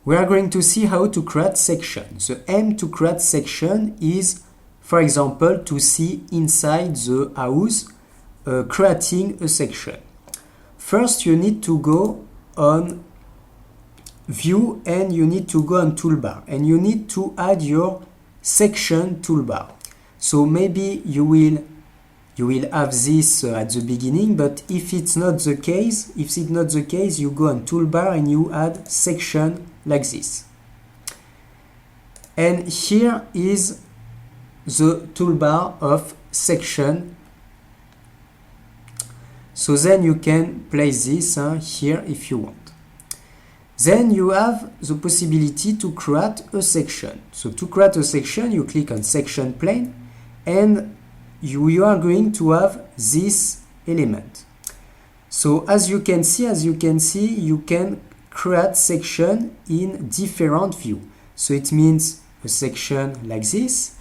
we are going to see how to create section. The aim to create section is, for example, to see inside the house creating a section. First, you need to go on view and you need to go on toolbar and you need to add your section toolbar. So maybe you will have this at the beginning, but if it's not the case, you go on toolbar and you add section like this. And here is the toolbar of section. So then you can place this here if you want. Then you have the possibility to create a section. So to create a section, you click on section plane and you are going to have this element. So as you can see, you can create section in different view. So it means a section like this.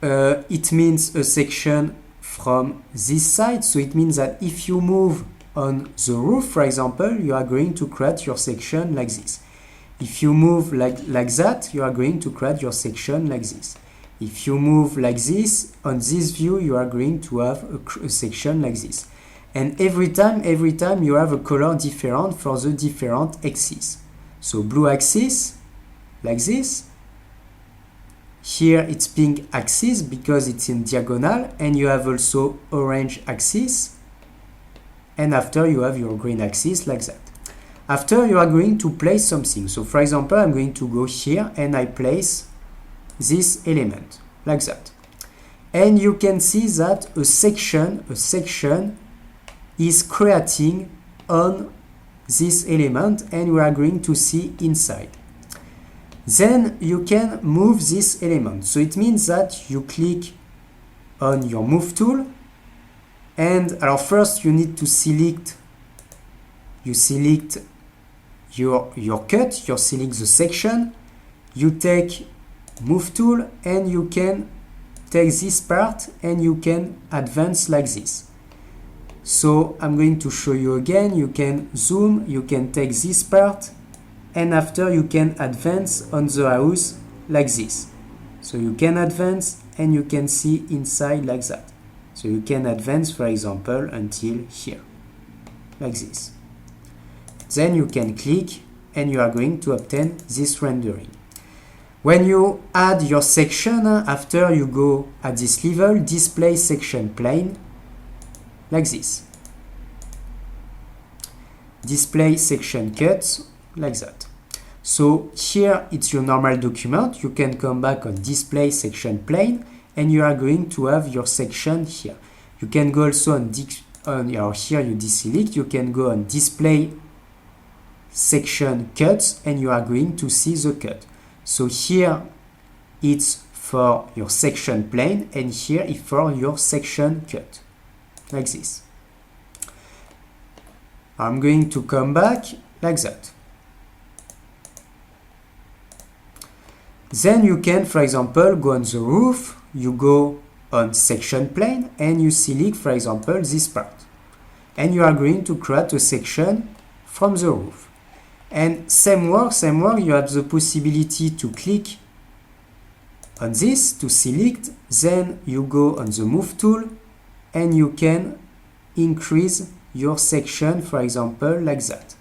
It means a section from this side. So it means that if you move on the roof, for example, you are going to create your section like this. If you move like that, you are going to create your section like this. If you move like this, on this view, you are going to have a section like this. And every time you have a color different for the different axes. So blue axis, like this. Here it's pink axis because it's in diagonal, and you have also orange axis. And after you have your green axis like that. After you are going to place something. So for example, I'm going to go here and I place this element like that. And you can see that a section is creating on this element and we are going to see inside. Then you can move this element. So it means that you click on your move tool and first you need to select your cut, you select the section, you take move tool and you can take this part and you can advance like this. So I'm going to show you again. You can zoom, you can take this part, and after you can advance on the house like this. So you can advance and you can see inside like that. So you can advance, for example, until here like this. Then you can click and you are going to obtain this rendering. When you add your section, after you go at this level, display section plane, like this. Display section cuts, like that. So here it's your normal document. You can come back on display section plane and you are going to have your section here. You can go also on here you deselect. You can go on display section cuts and you are going to see the cut. So here it's for your section plane and here is for your section cut, like this. I'm going to come back like that. Then you can, for example, go on the roof, you go on section plane and you select, for example, this part. And you are going to create a section from the roof. And same work, you have the possibility to click on this to select, then you go on the move tool and you can increase your section, for example, like that.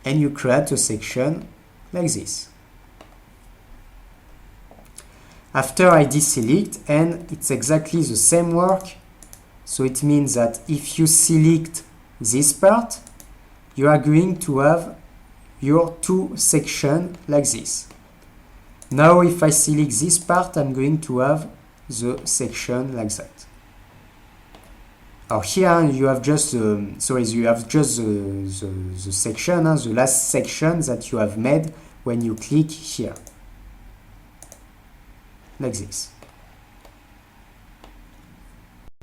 And you create a section like this. After I deselect, and it's exactly the same work, so it means that if you select this part, you are going to have your two sections like this. Now if I select this part, I'm going to have the section like that. Here you have just the section, the last section that you have made when you click here, like this.